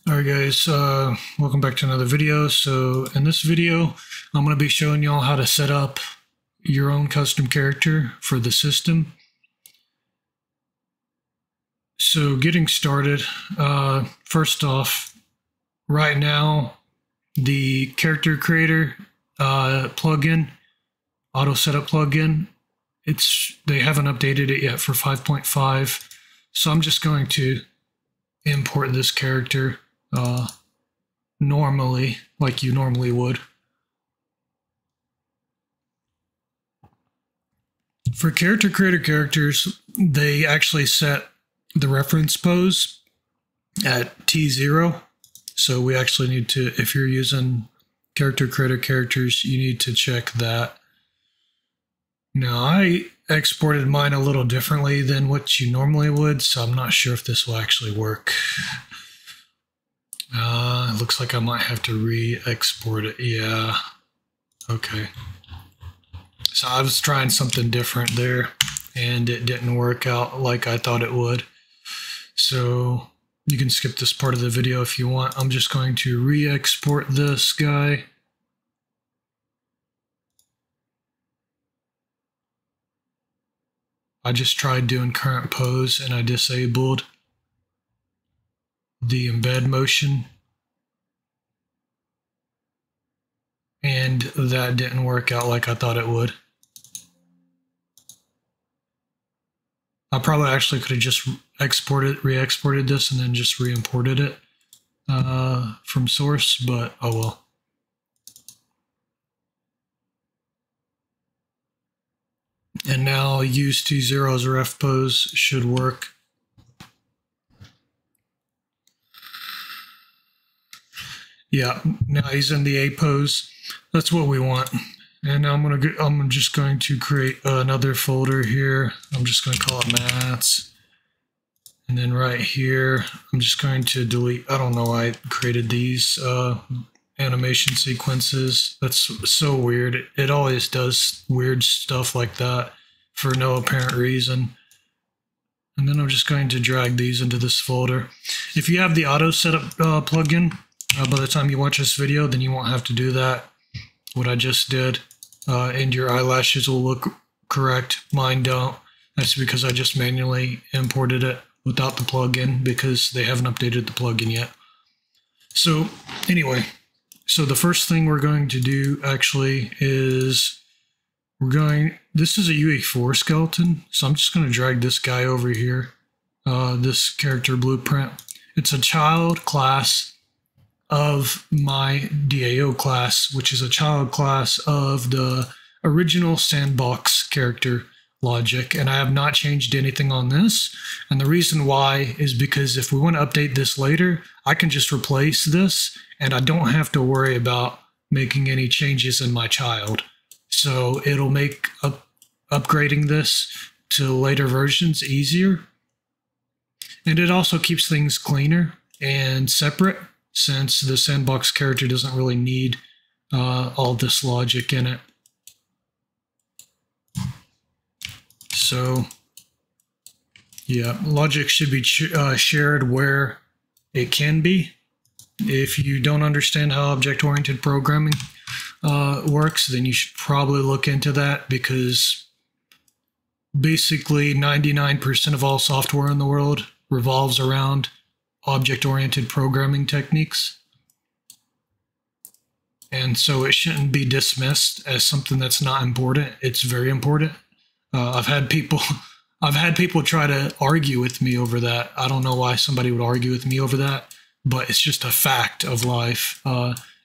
Alright guys, welcome back to another video. So in this video, I'm going to be showing y'all how to set up your own custom character for the system. So getting started, first off, right now, the Character Creator plugin, Auto Setup plugin, they haven't updated it yet for 5.5. So I'm just going to import this character normally, like you normally would. For Character Creator characters, they actually set the reference pose at T0. So we actually need to, if you're using Character Creator characters, you need to check that. Now, I exported mine a little differently than what you normally would, so I'm not sure if this will actually work. It looks like I might have to re-export it. Yeah. Okay. So I was trying something different there, and it didn't work out like I thought it would. So you can skip this part of the video if you want. I'm just going to re-export this guy. I just tried doing current pose and I disabled the embed motion, and that didn't work out like I thought it would. I probably actually could have just re-exported this and then just re-imported it from source, but oh well. And now use T0 as a ref pose should work. Yeah, now he's in the A pose. That's what we want. And I'm just going to create another folder here. I'm just going to call it Mats. And then right here, I'm just going to delete. I don't know why I created these animation sequences. That's so weird. It always does weird stuff like that for no apparent reason. And then I'm just going to drag these into this folder. If you have the Auto Setup plugin, by the time you watch this video, then you won't have to do that, what I just did, and your eyelashes will look correct. Mine don't. That's because I just manually imported it without the plugin because they haven't updated the plugin yet. So anyway, so the first thing we're going to do actually is this is a UE4 skeleton, so I'm just going to drag this guy over here, this character blueprint. It's a child class of my DAO class, which is a child class of the original sandbox character logic, and I have not changed anything on this. And the reason why is because if we want to update this later, I can just replace this and I don't have to worry about making any changes in my child. So it'll make upgrading this to later versions easier. And it also keeps things cleaner and separate, since the sandbox character doesn't really need all this logic in it. So yeah, logic should be shared where it can be. If you don't understand how object-oriented programming works, then you should probably look into that, because basically 99% of all software in the world revolves around object-oriented programming techniques. And so it shouldn't be dismissed as something that's not important. It's very important. I've had people try to argue with me over that. I don't know why somebody would argue with me over that, but it's just a fact of life.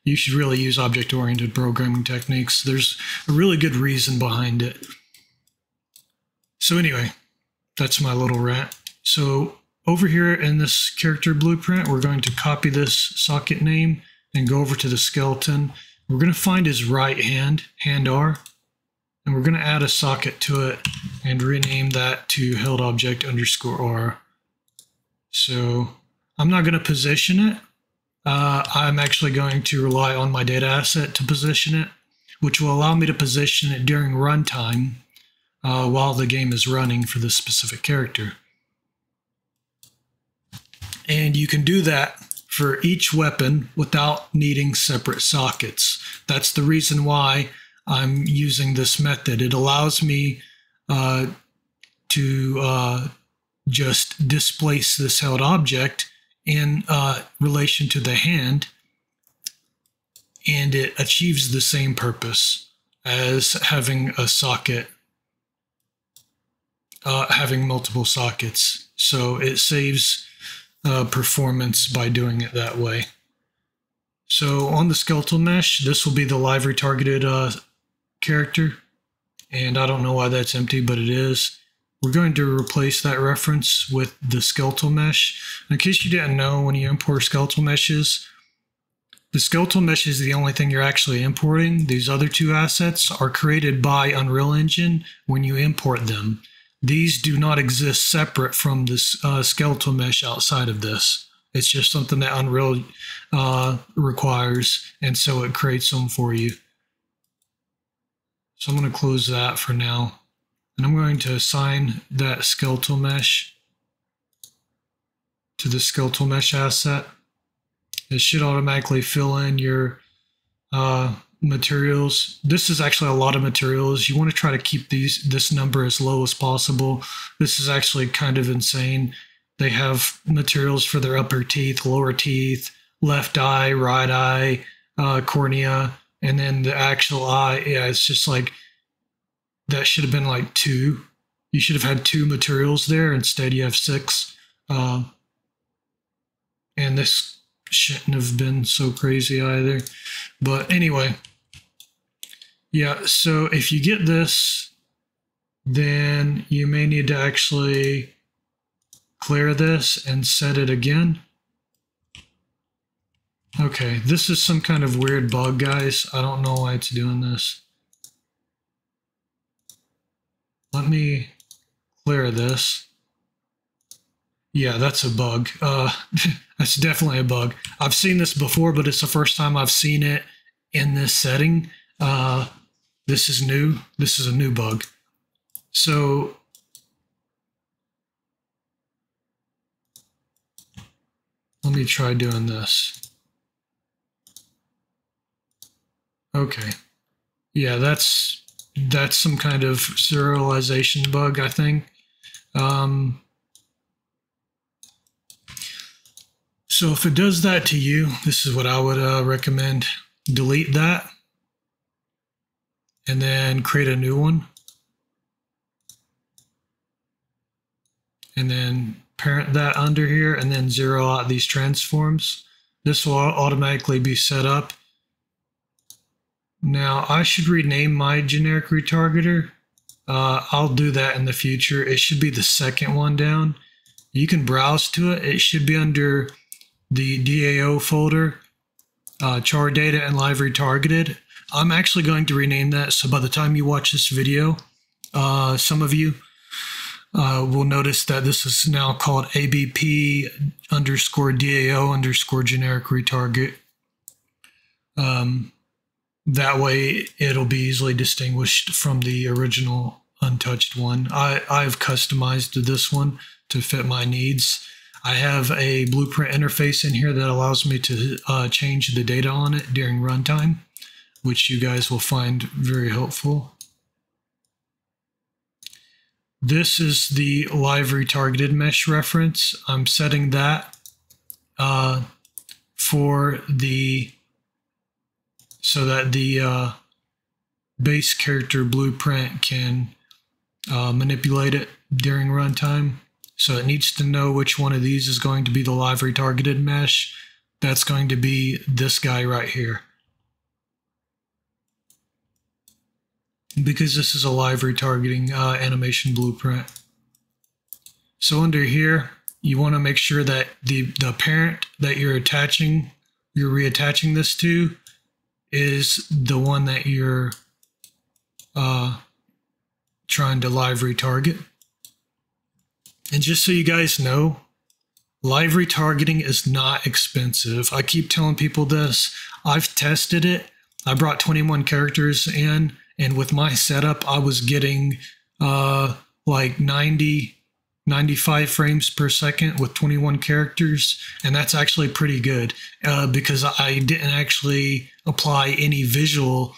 You should really use object-oriented programming techniques. There's a really good reason behind it. So anyway, that's my little rant. So over here in this character blueprint, we're going to copy this socket name and go over to the skeleton. We're going to find his right hand, hand R, and we're going to add a socket to it and rename that to held object _R. So I'm not going to position it. I'm actually going to rely on my data asset to position it, which will allow me to position it during runtime while the game is running for this specific character. And you can do that for each weapon without needing separate sockets. That's the reason why I'm using this method. It allows me to just displace this held object in relation to the hand, and it achieves the same purpose as having a socket, having multiple sockets. So it saves performance by doing it that way. So on the skeletal mesh, this will be the live retargeted character, and I don't know why that's empty, but it is. We're going to replace that reference with the skeletal mesh. In case you didn't know, when you import skeletal meshes, the skeletal mesh is the only thing you're actually importing. These other two assets are created by Unreal Engine when you import them. These do not exist separate from this skeletal mesh outside of this. It's just something that Unreal requires, and so it creates them for you. So I'm going to close that for now. And I'm going to assign that skeletal mesh to the skeletal mesh asset. It should automatically fill in your materials. This is actually a lot of materials. You want to try to keep this number as low as possible. This is actually kind of insane. They have materials for their upper teeth, lower teeth, left eye, right eye, cornea, and then the actual eye. Yeah, it's just like, that should have been like 2. You should have had 2 materials there. Instead, you have 6. And this shouldn't have been so crazy either. But anyway, yeah, so if you get this, then you may need to actually clear this and set it again. Okay, this is some kind of weird bug, guys. I don't know why it's doing this. Let me clear this. Yeah, that's a bug. That's definitely a bug. I've seen this before, but it's the first time I've seen it in this setting. This is new. This is a new bug. So let me try doing this. Okay. Yeah, that's some kind of serialization bug, I think. So if it does that to you, this is what I would recommend. Delete that and then create a new one. And then parent that under here and then zero out these transforms. This will automatically be set up. Now, I should rename my generic retargeter. I'll do that in the future. It should be the second one down. You can browse to it. It should be under the DAO folder, char data and live retargeted. I'm actually going to rename that, so by the time you watch this video, some of you will notice that this is now called ABP _ DAO _ generic retarget. That way it'll be easily distinguished from the original untouched one. I've customized this one to fit my needs. I have a blueprint interface in here that allows me to change the data on it during runtime, which you guys will find very helpful. This is the live retargeted mesh reference. I'm setting that so that the base character blueprint can manipulate it during runtime. So it needs to know which one of these is going to be the live retargeted mesh. That's going to be this guy right here. Because this is a live retargeting animation blueprint. So under here, you want to make sure that the parent that you're reattaching this to is the one that you're trying to live retarget. And just so you guys know, live retargeting is not expensive. I keep telling people this. I've tested it. I brought 21 characters in, and with my setup, I was getting like 90 95 frames per second with 21 characters, and that's actually pretty good because I didn't actually apply any visual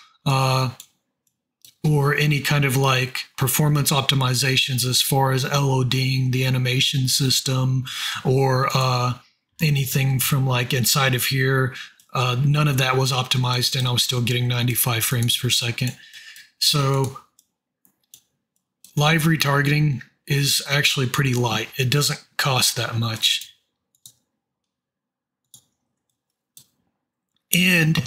or any kind of like performance optimizations as far as LODing the animation system or anything from like inside of here. None of that was optimized, and I was still getting 95 frames per second. So live retargeting is actually pretty light. It doesn't cost that much. And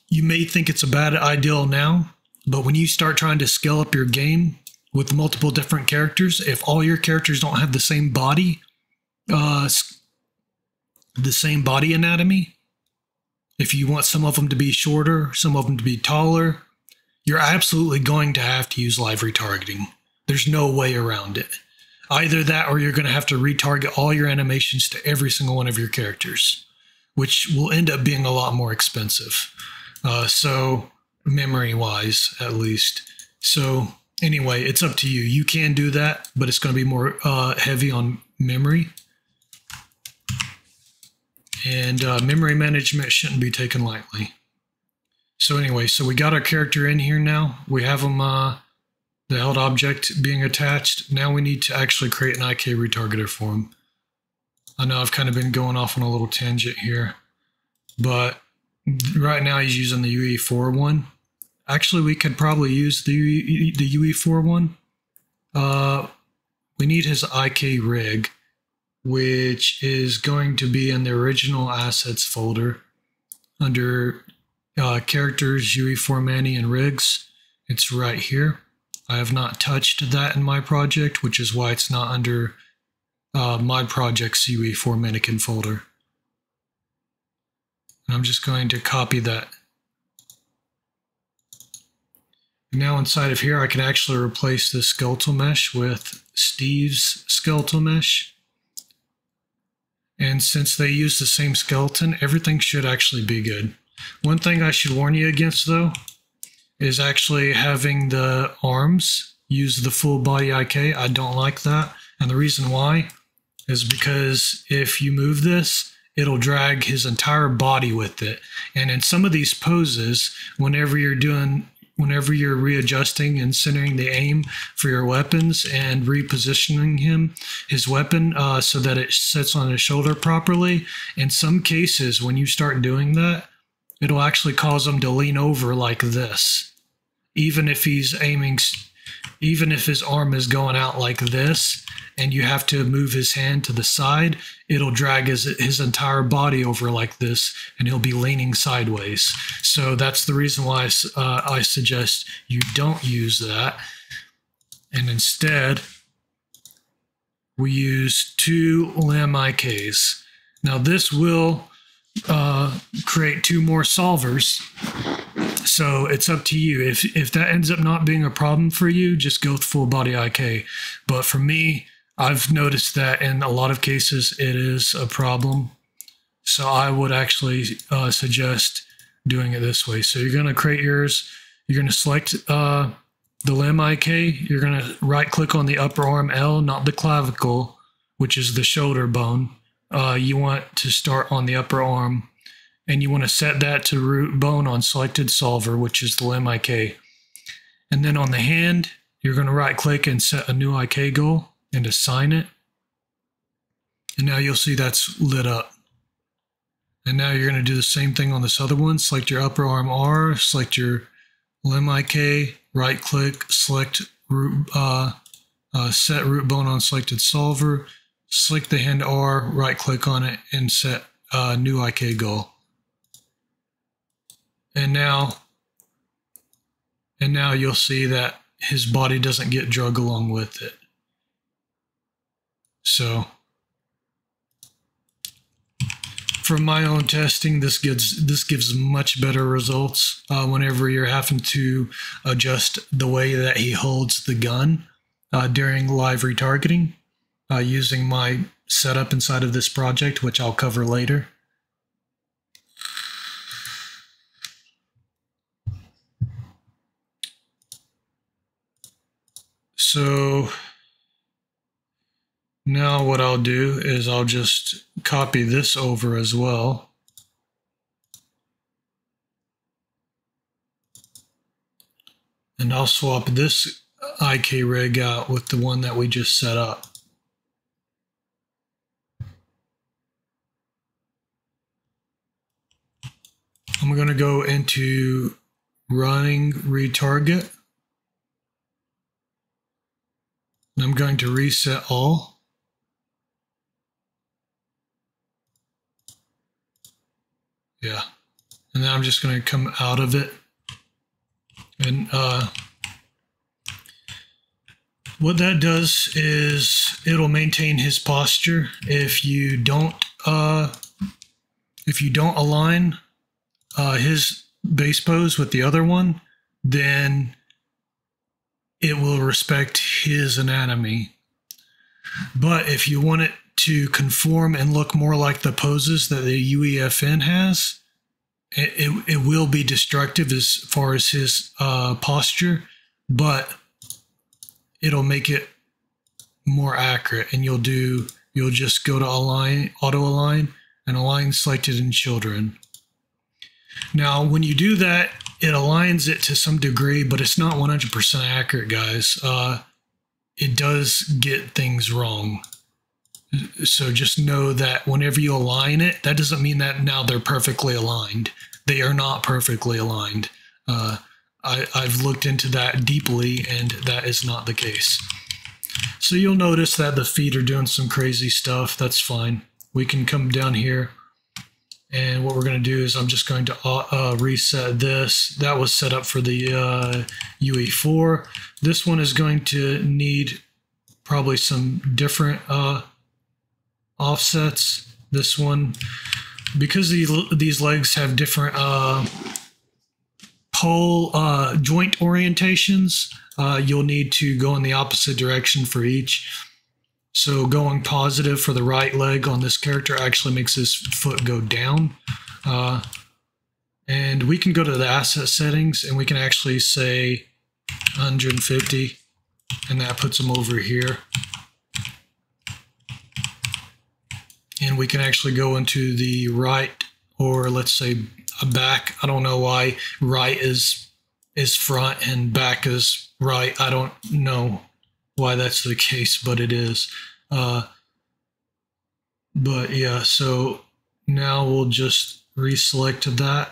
you may think it's a bad idea now, but when you start trying to scale up your game with multiple different characters, if all your characters don't have the same body anatomy, if you want some of them to be shorter, some of them to be taller, you're absolutely going to have to use live retargeting. There's no way around it. Either that or you're going to have to retarget all your animations to every single one of your characters, which will end up being a lot more expensive. So memory-wise, at least. So anyway, it's up to you. You can do that, but it's going to be more heavy on memory. And memory management shouldn't be taken lightly. So anyway, so we got our character in here now. We have them, the held object being attached. Now we need to actually create an IK retargeter for him. I know I've kind of been going off on a little tangent here, but right now he's using the UE4 one. Actually, we could probably use the UE4 one. We need his IK rig, which is going to be in the original assets folder under characters, UE4 Manny, and rigs. It's right here. I have not touched that in my project, which is why it's not under my project's UE4 mannequin folder. And I'm just going to copy that. Now inside of here, I can actually replace this skeletal mesh with Steve's skeletal mesh. And since they use the same skeleton, everything should actually be good. One thing I should warn you against, though, is actually having the arms use the full body IK. I don't like that. And the reason why is because if you move this, it'll drag his entire body with it. And in some of these poses, whenever you're readjusting and centering the aim for your weapons and repositioning his weapon so that it sits on his shoulder properly, in some cases, when you start doing that, it'll actually cause him to lean over like this. Even if he's aiming, even if his arm is going out like this, and you have to move his hand to the side, it'll drag his entire body over like this, and he'll be leaning sideways. So that's the reason why I suggest you don't use that. And instead, we use 2 limb IKs. Now this will create 2 more solvers. So it's up to you. If that ends up not being a problem for you, just go with full body IK. But for me, I've noticed that in a lot of cases it is a problem. So I would actually suggest doing it this way. So you're going to create yours. You're going to select the limb IK. You're going to right click on the upper arm L, not the clavicle, which is the shoulder bone. You want to start on the upper arm, and you want to set that to root bone on selected solver, which is the limb IK. And then on the hand, you're going to right click and set a new IK goal and assign it. And now you'll see that's lit up. And now you're going to do the same thing on this other one. Select your upper arm R, select your limb IK, right click, select root, set root bone on selected solver, select the hand R, right click on it, and set new IK goal. And now you'll see that his body doesn't get drug along with it. So from my own testing, this gives much better results whenever you're having to adjust the way that he holds the gun during live retargeting using my setup inside of this project, which I'll cover later. So Now what I'll do is I'll just copy this over as well. And I'll swap this IK rig out with the one that we just set up. I'm going to go into running retarget. And I'm going to reset all. Yeah. And then I'm just going to come out of it. And what that does is it'll maintain his posture. If you don't align his base pose with the other one, then it will respect his anatomy. But if you want it to conform and look more like the poses that the UEFN has, it will be destructive as far as his posture, but it'll make it more accurate. And you'll just go to align, auto align, and align selected in children. Now, when you do that, it aligns it to some degree, but it's not 100% accurate, guys. It does get things wrong. So just know that whenever you align it, that doesn't mean that now they're perfectly aligned. They are not perfectly aligned. I've looked into that deeply, and that is not the case. So you'll notice that the feet are doing some crazy stuff. That's fine. We can come down here. And what we're going to do is I'm just going to reset this. That was set up for the UE4. This one is going to need probably some different offsets. This one, because these legs have different pole joint orientations, you'll need to go in the opposite direction for each. So going positive for the right leg on this character actually makes his foot go down. And we can go to the asset settings and we can actually say 150, and that puts him over here. And we can actually go into the right, or let's say a back. I don't know why right is front and back is right. I don't know why that's the case, but it is. But yeah, so now we'll just reselect that.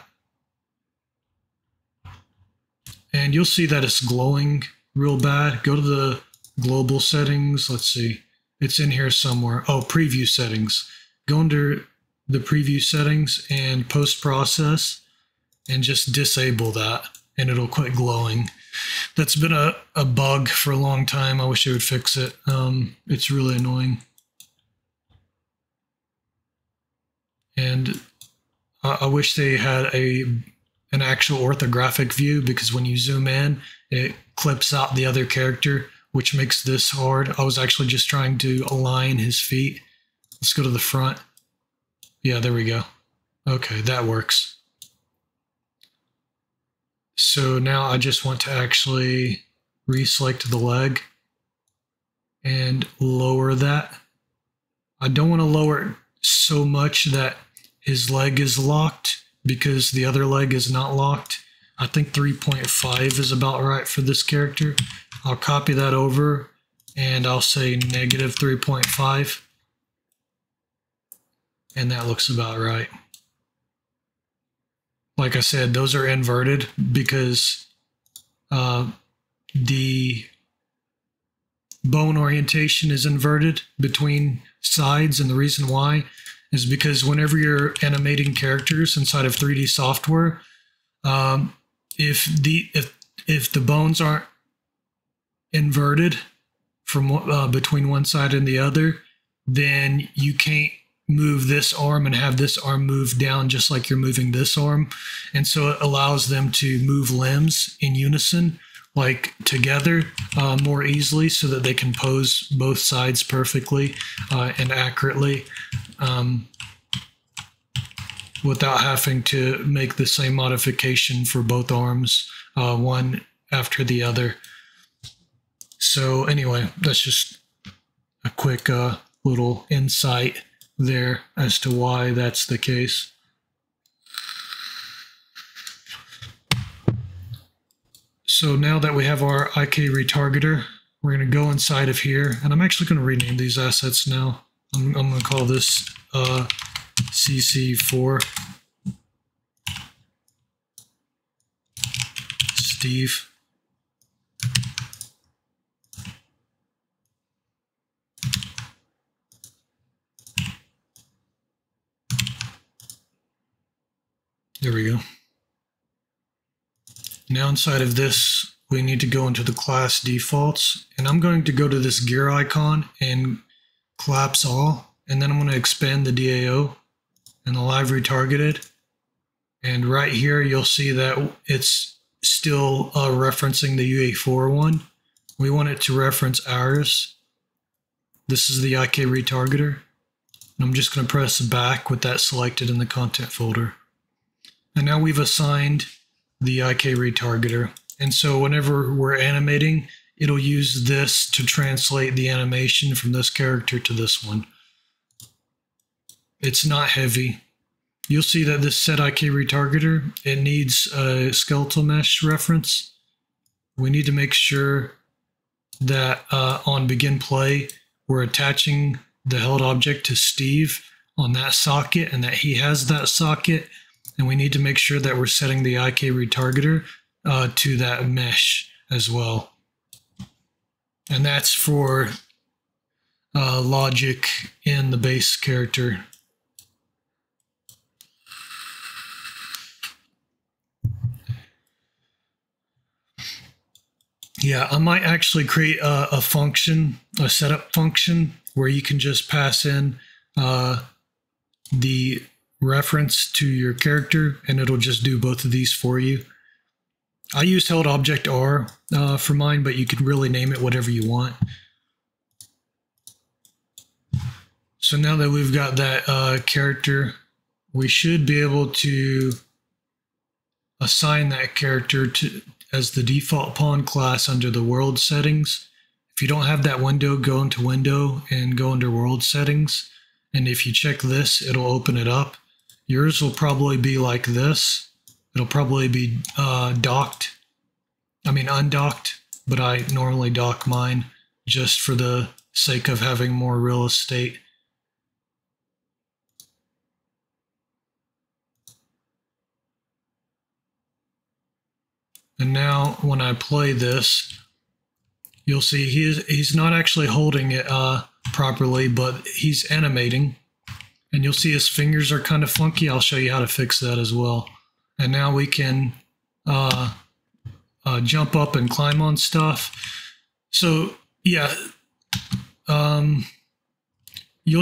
And you'll see that it's glowing real bad. Go to the global settings. Let's see. It's in here somewhere. Oh, preview settings. Go under the preview settings and post-process and just disable that, and it'll quit glowing. That's been a bug for a long time. I wish they would fix it. It's really annoying. And I wish they had an actual orthographic view, because when you zoom in, it clips out the other character, which makes this hard. I was actually just trying to align his feet. Let's go to the front. Yeah, there we go. Okay, that works. So now I just want to actually reselect the leg and lower that. I don't want to lower it so much that his leg is locked, because the other leg is not locked. I think 3.5 is about right for this character. I'll copy that over and I'll say negative 3.5. And that looks about right. Like I said, those are inverted because the bone orientation is inverted between sides, and the reason why is because whenever you're animating characters inside of 3D software, if the bones aren't inverted from between one side and the other, then you can't move this arm and have this arm move down just like you're moving this arm. And so it allows them to move limbs in unison, like together, more easily, so that they can pose both sides perfectly and accurately, without having to make the same modification for both arms, one after the other. So anyway, that's just a quick little insight there as to why that's the case. So now that we have our IK retargeter, we're going to go inside of here, and I'm actually going to rename these assets now. I'm going to call this CC4 Steve. There we go. Now inside of this, we need to go into the class defaults, and I'm going to go to this gear icon and collapse all, and then I'm going to expand the DAO and the live retargeted. And right here, you'll see that it's still referencing the UA4 one. We want it to reference ours. This is the IK retargeter. And I'm just going to press back with that selected in the content folder. And now we've assigned the IK retargeter. And so whenever we're animating, it'll use this to translate the animation from this character to this one. It's not heavy. You'll see that this set IK retargeter, it needs a skeletal mesh reference. We need to make sure that on begin play, we're attaching the held object to Steve on that socket and that he has that socket. And we need to make sure that we're setting the IK retargeter to that mesh as well. And that's for logic in the base character. Yeah, I might actually create a function, a setup function, where you can just pass in the reference to your character, and it'll just do both of these for you. I used held object R for mine, but you could really name it whatever you want. So now that we've got that character, we should be able to assign that character to as the default pawn class under the world settings. If you don't have that window, go into window and go under world settings. And if you check this, it'll open it up. Yours will probably be like this. It'll probably be undocked, but I normally dock mine just for the sake of having more real estate. And now when I play this, you'll see he's not actually holding it properly, but he's animating. And you'll see his fingers are kind of funky. I'll show you how to fix that as well. And now we can jump up and climb on stuff. So yeah, you'll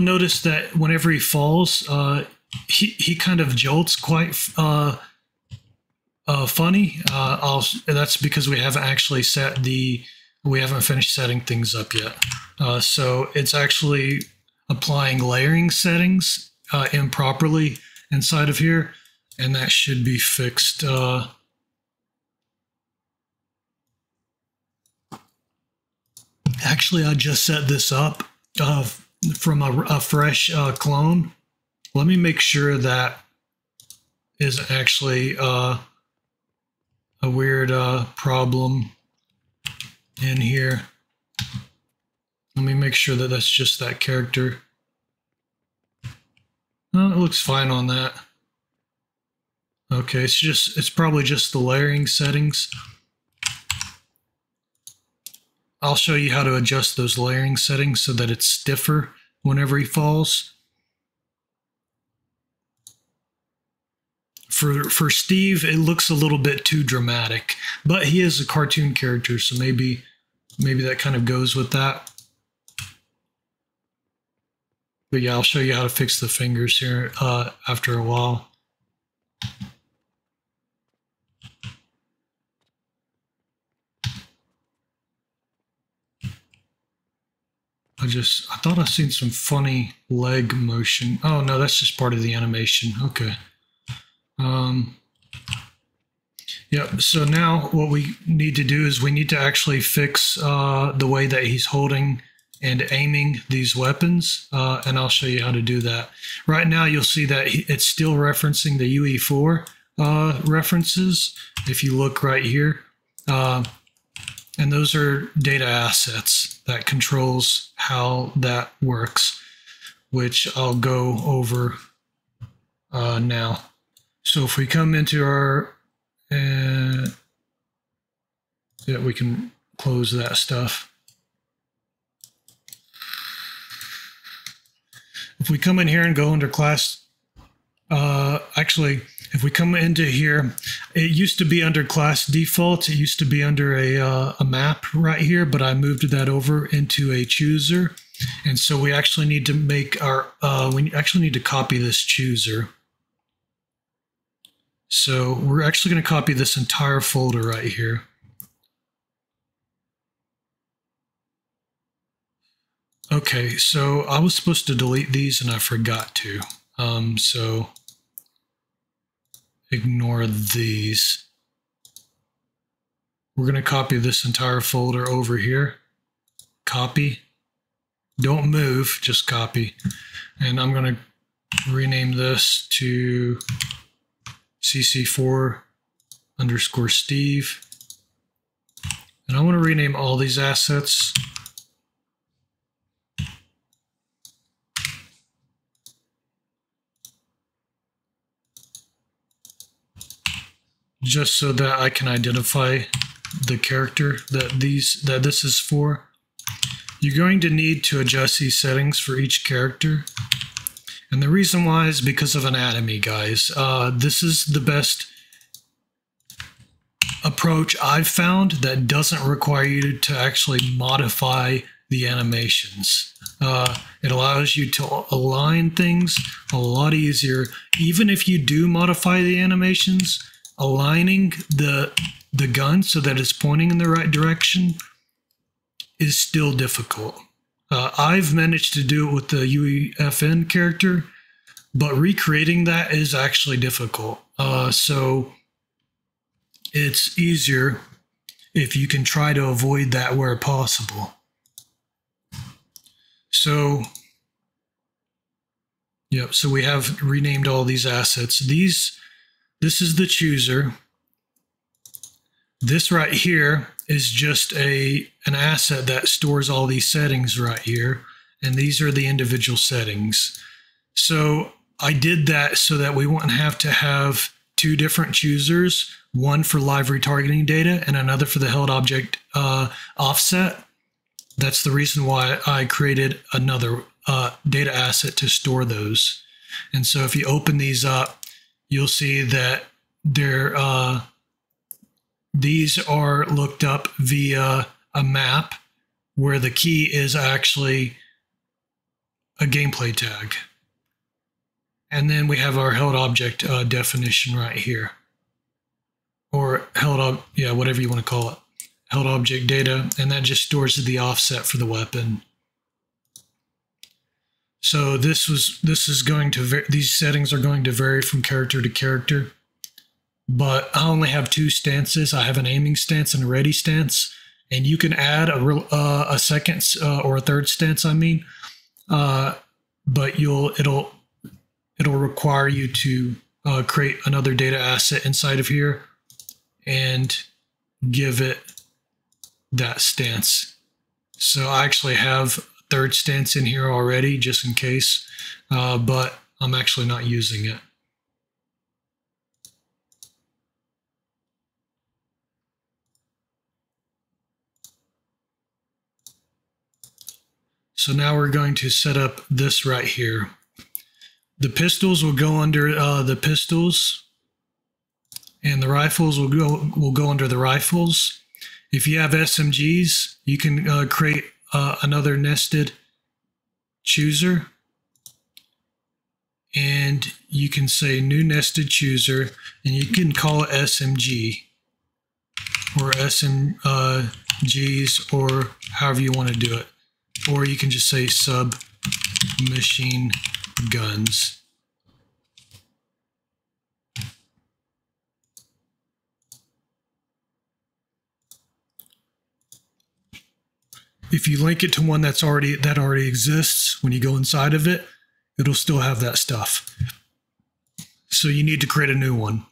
notice that whenever he falls, he kind of jolts quite funny. That's because we haven't actually we haven't finished setting things up yet. So it's actually applying layering settings improperly inside of here, and that should be fixed. Actually, I just set this up from a fresh clone. Let me make sure that is actually a weird problem in here. Let me make sure that that's just that character. Oh, it looks fine on that. Okay, it's probably just the layering settings. I'll show you how to adjust those layering settings so that it's stiffer whenever he falls. For Steve, it looks a little bit too dramatic, but he is a cartoon character, so maybe that kind of goes with that. But yeah, I'll show you how to fix the fingers here after a while. I thought I seen some funny leg motion. Oh no, that's just part of the animation. Okay. Yeah, so now what we need to do is we need to actually fix the way that he's holding and aiming these weapons, and I'll show you how to do that. Right now, you'll see that it's still referencing the UE4 references. If you look right here, and those are data assets that controls how that works, which I'll go over now. So if we come into our, yeah, we can close that stuff. If we come in here and go under class, actually, if we come into here, it used to be under class default. It used to be under a map right here, but I moved that over into a chooser. And so we actually need to make our, we actually need to copy this chooser. So we're actually going to copy this entire folder right here. Okay, so I was supposed to delete these and I forgot to. So ignore these. We're going to copy this entire folder over here. Copy. Don't move, just copy. And I'm going to rename this to cc4_Steve. And I want to rename all these assets. Just so that I can identify the character that this is for. You're going to need to adjust these settings for each character. And the reason why is because of anatomy, guys. This is the best approach I've found that doesn't require you to actually modify the animations. It allows you to align things a lot easier. Even if you do modify the animations, aligning the gun so that it's pointing in the right direction is still difficult. I've managed to do it with the UEFN character, but recreating that is actually difficult. So it's easier if you can try to avoid that where possible. So, yep, so we have renamed all these assets. This is the chooser. This right here is just an asset that stores all these settings right here. And these are the individual settings. So I did that so that we wouldn't have to have two different choosers, one for live retargeting data and another for the held object offset. That's the reason why I created another data asset to store those. And so if you open these up, you'll see that these are looked up via a map where the key is actually a gameplay tag. And then we have our held object definition right here. Or whatever you want to call it. Held object data, and that just stores the offset for the weapon. So these settings are going to vary from character to character. But I only have two stances. I have an aiming stance and a ready stance, and you can add a second or a third stance. I mean, but it'll require you to create another data asset inside of here and give it that stance. So I actually have a third stance in here already, just in case, but I'm actually not using it. So now we're going to set up this right here. The pistols will go under the pistols, and the rifles will go under the rifles. If you have SMGs, you can create another nested chooser, and you can say new nested chooser, and you can call it SMG or SMGs or however you want to do it. Or you can just say submachine guns. if you link it to one that already exists, when you go inside of it, it'll still have that stuff. So you need to create a new one.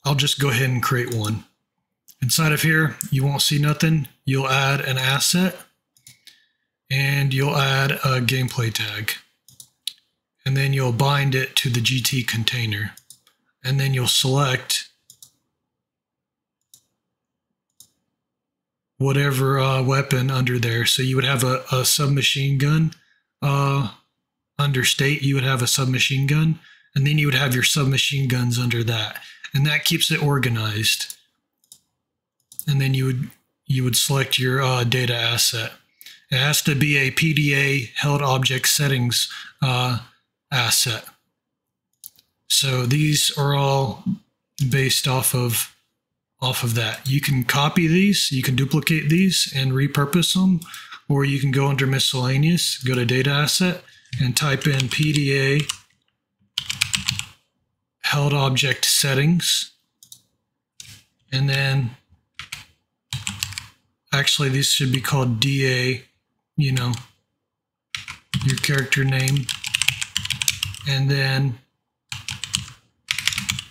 I'll just go ahead and create one. Inside of here, you won't see nothing. You'll add an asset and you'll add a gameplay tag. And then you'll bind it to the GT container. And then you'll select whatever weapon under there. So you would have a submachine gun. Under state, you would have a submachine gun. And then you would have your submachine guns under that. And that keeps it organized. And then you would select your data asset. It has to be a PDA held object settings asset. So these are all based off of that. You can copy these, you can duplicate these and repurpose them, or you can go under miscellaneous, go to data asset and type in PDA held object settings. And then actually these should be called DA, you know, your character name, and then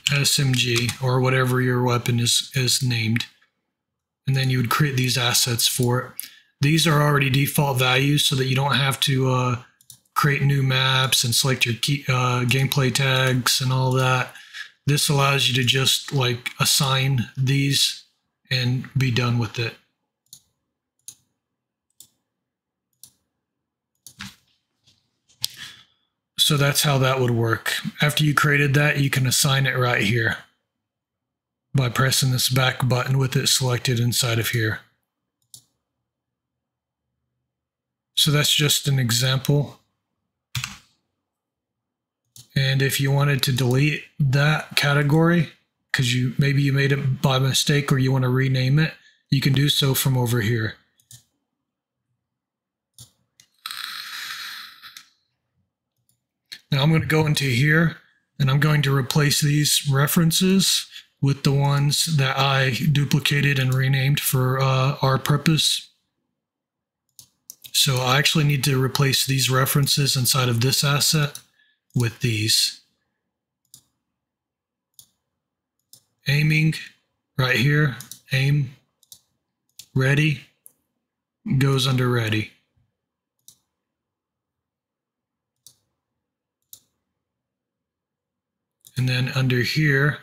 SMG or whatever your weapon is named. And then you would create these assets for it. These are already default values so that you don't have to create new maps and select your key, gameplay tags and all that. This allows you to just like assign these and be done with it. So that's how that would work. After you created that, you can assign it right here by pressing this back button with it selected inside of here. So that's just an example. And if you wanted to delete that category, because maybe you made it by mistake or you want to rename it, you can do so from over here. Now I'm going to go into here and I'm going to replace these references with the ones that I duplicated and renamed for our purpose. So I actually need to replace these references inside of this asset with these. Aiming right here, aim, ready, goes under ready. And then under here,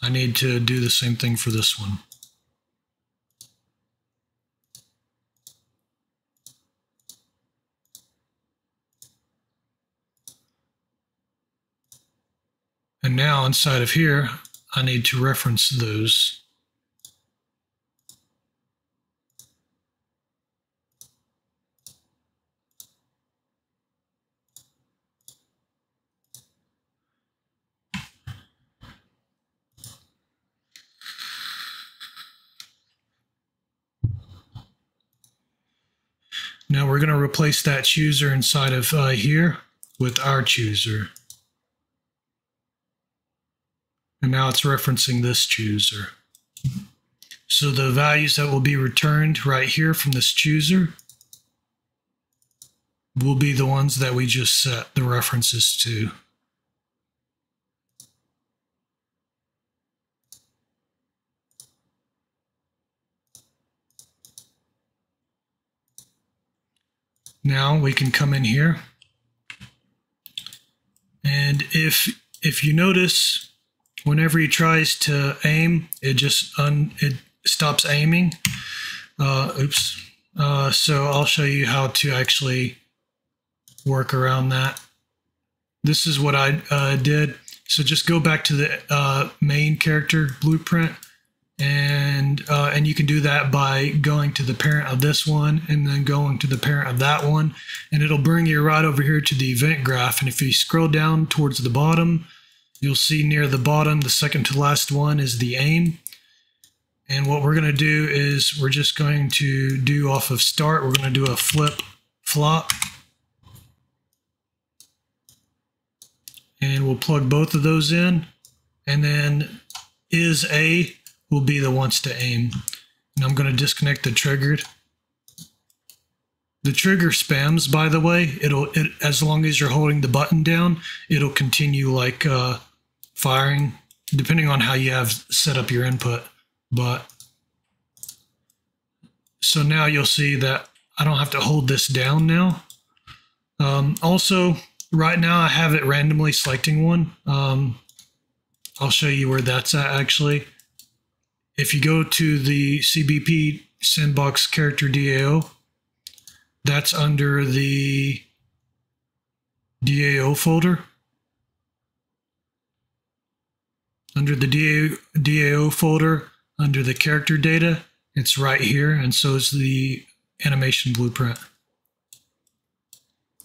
I need to do the same thing for this one. And now inside of here, I need to reference those. Now we're going to replace that chooser inside of here with our chooser. And now it's referencing this chooser. So the values that will be returned right here from this chooser will be the ones that we just set the references to. Now we can come in here, and if you notice, whenever he tries to aim, it stops aiming. So I'll show you how to actually work around that. This is what I did. So just go back to the main character blueprint, and you can do that by going to the parent of this one and then going to the parent of that one, and it'll bring you right over here to the event graph. And if you scroll down towards the bottom, you'll see near the bottom, the second to last one is the aim. And what we're going to do is we're just going to do off of start, we're going to do a flip flop. And we'll plug both of those in. And then is A will be the ones to aim. And I'm going to disconnect the triggered. The trigger spams, by the way. As long as you're holding the button down, it'll continue like firing, depending on how you have set up your input. But so now you'll see that I don't have to hold this down now. Also, right now I have it randomly selecting one. I'll show you where that's at actually. If you go to the CBP Sandbox Character DAO, that's under the DAO folder. Under the DAO folder, under the character data, it's right here, and so is the animation blueprint.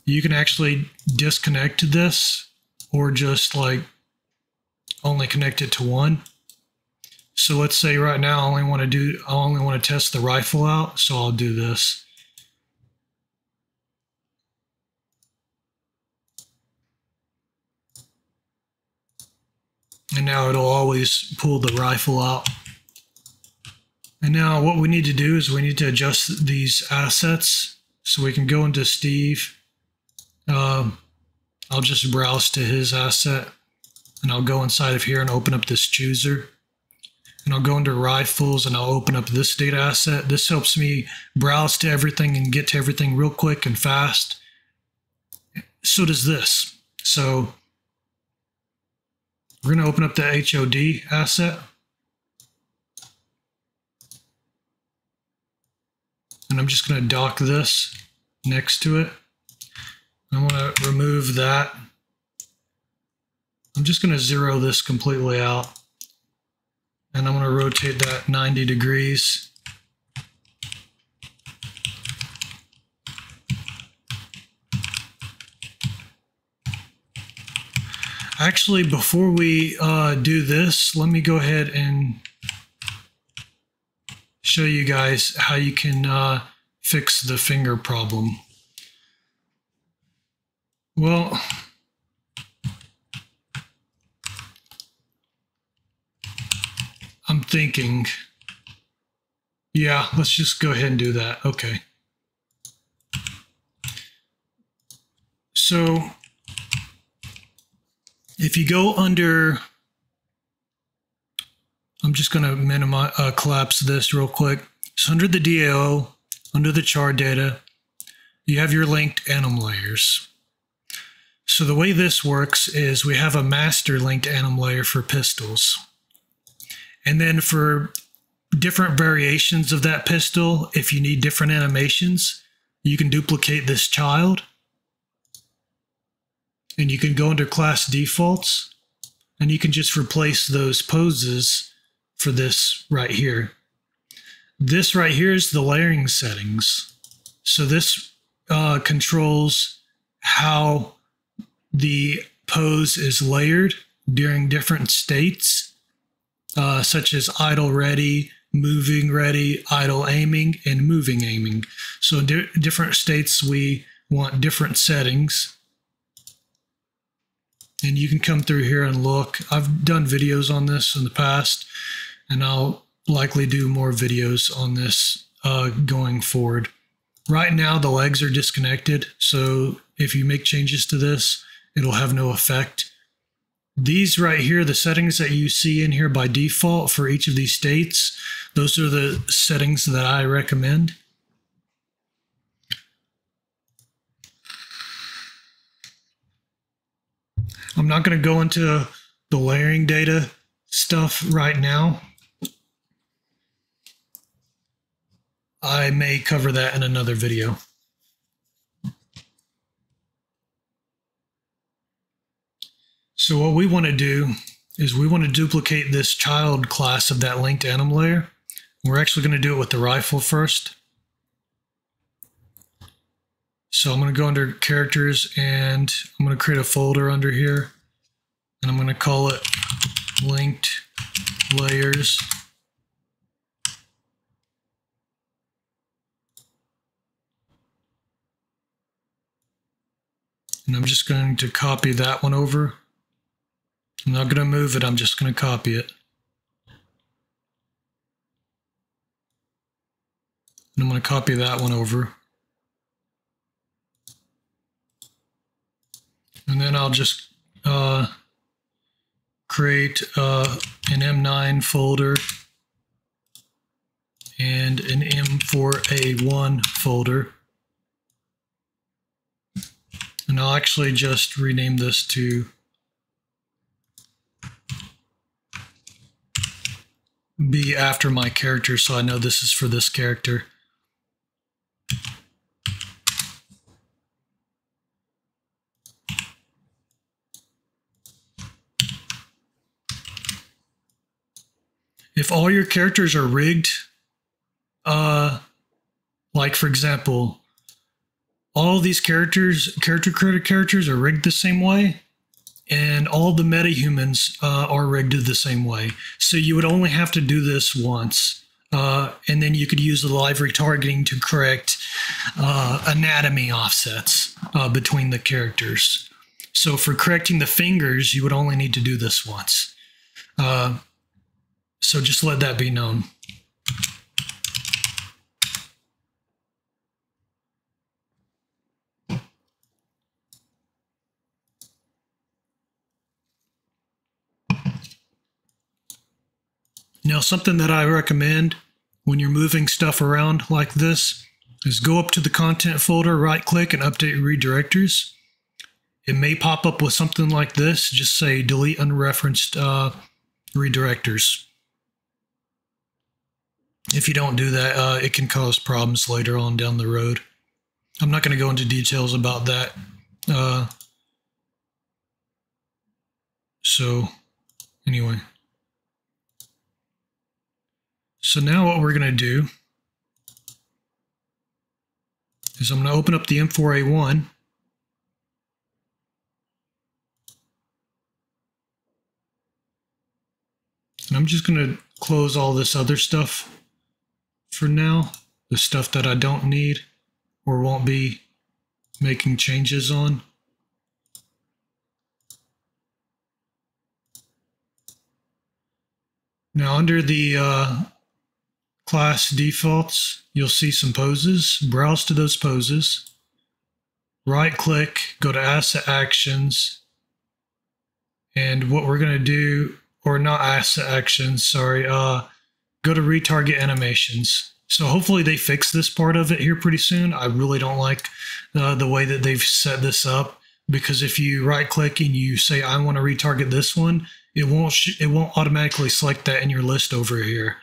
You can actually disconnect this or just like only connect it to one. So let's say right now I only want to test the rifle out, so I'll do this. And now it'll always pull the rifle out. And now what we need to do is we need to adjust these assets. So we can go into Steve. I'll just browse to his asset. And I'll go inside of here and open up this chooser. And I'll go into rifles and I'll open up this data asset. This helps me browse to everything and get to everything real quick and fast. So does this. So we're going to open up the HOD asset. And I'm just going to dock this next to it. I want to remove that. I'm just going to zero this completely out. And I'm going to rotate that 90 degrees. Actually, before we do this, let me go ahead and show you guys how you can fix the finger problem. Well, I'm thinking, yeah, let's just go ahead and do that. Okay. So if you go under, I'm just going to minimize, collapse this real quick. So under the DAO, under the char data, you have your linked anim layers. So the way this works is we have a master linked anim layer for pistols. And then for different variations of that pistol, if you need different animations, you can duplicate this child. And you can go under class defaults, and you can just replace those poses for this right here. This right here is the layering settings. So this controls how the pose is layered during different states, such as idle ready, moving ready, idle aiming, and moving aiming. So in different states, we want different settings. And you can come through here and look. I've done videos on this in the past, and I'll likely do more videos on this going forward. Right now, the legs are disconnected, so if you make changes to this, it'll have no effect. These right here, the settings that you see in here by default for each of these states, those are the settings that I recommend. I'm not going to go into the layering data stuff right now. I may cover that in another video. So what we want to do is we want to duplicate this child class of that linked anim layer. We're actually going to do it with the rifle first. So I'm going to go under characters and I'm going to create a folder under here, and I'm going to call it linked layers. And I'm just going to copy that one over. I'm not going to move it, I'm just going to copy it. And I'm going to copy that one over. And then I'll just create an M9 folder and an M4A1 folder. And I'll actually just rename this to be after my character, so I know this is for this character. If all your characters are rigged, like for example, all of these characters, Character Creator characters are rigged the same way, and all the metahumans are rigged the same way. So you would only have to do this once, and then you could use the live retargeting to correct anatomy offsets between the characters. So for correcting the fingers, you would only need to do this once. So just let that be known. Now, something that I recommend when you're moving stuff around like this is go up to the content folder, right click and update redirectors. It may pop up with something like this. Just say delete unreferenced redirectors. If you don't do that, it can cause problems later on down the road. I'm not going to go into details about that. So anyway. So now what we're going to do is I'm going to open up the M4A1. And I'm just going to close all this other stuff for now, the stuff that I don't need or won't be making changes on. Now under the class defaults, you'll see some poses. Browse to those poses. Right click, go to Asset Actions. And what we're going to do, or not Asset Actions, sorry, go to Retarget Animations. So hopefully they fix this part of it here pretty soon. I really don't like the way that they've set this up, because if you right click and you say I want to retarget this one, it won't automatically select that in your list over here.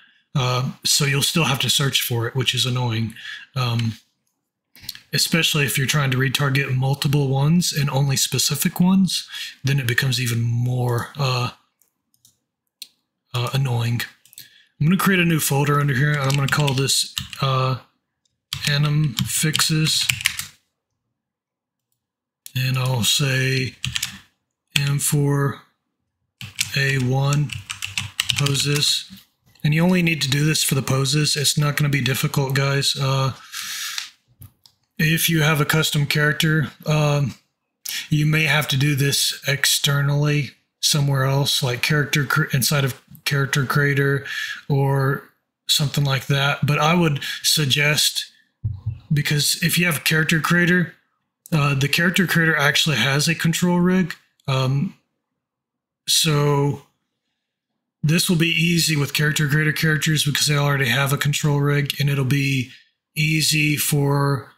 So you'll still have to search for it, which is annoying. Especially if you're trying to retarget multiple ones and only specific ones, then it becomes even more annoying. I'm going to create a new folder under here, and I'm going to call this anim fixes. And I'll say M4A1 poses. And you only need to do this for the poses. It's not going to be difficult, guys. If you have a custom character, you may have to do this externally somewhere else, like inside of Character Creator or something like that. But I would suggest, because if you have Character Creator, the Character Creator actually has a control rig. So this will be easy with Character Creator characters because they already have a control rig, and it'll be easy for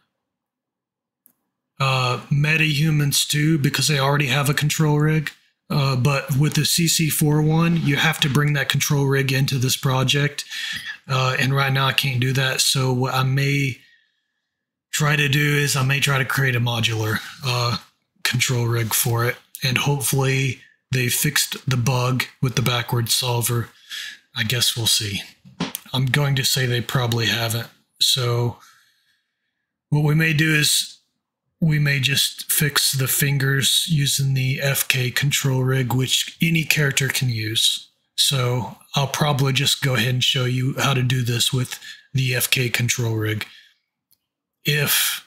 meta-humans too because they already have a control rig. But with the CC4 one, you have to bring that control rig into this project. And right now I can't do that. So what I may try to do is I may try to create a modular control rig for it. And hopefully they fixed the bug with the backwards solver. I guess we'll see. I'm going to say they probably haven't. So what we may do is we may just fix the fingers using the FK control rig, which any character can use. So I'll probably just go ahead and show you how to do this with the FK control rig if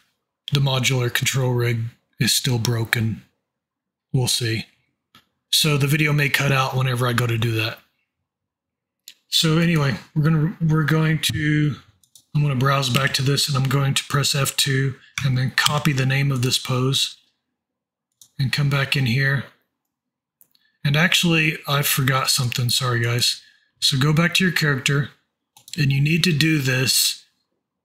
the modular control rig is still broken. We'll see. So the video may cut out whenever I go to do that. So anyway, we're going to I'm going to browse back to this, and I'm going to press F2 and then copy the name of this pose and come back in here. And actually, I forgot something. Sorry, guys. So go back to your character, and you need to do this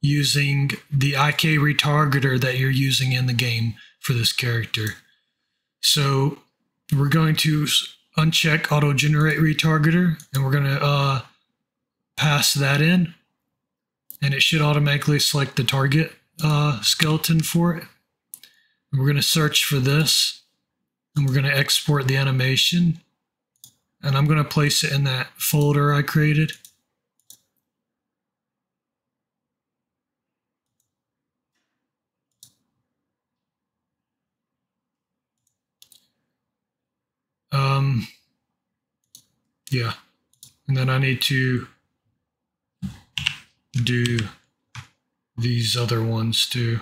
using the IK retargeter that you're using in the game for this character. So we're going to uncheck auto generate retargeter, and we're going to pass that in, and it should automatically select the target skeleton for it. And we're going to search for this, and we're going to export the animation, and I'm going to place it in that folder I created. Yeah, and then I need to do these other ones too.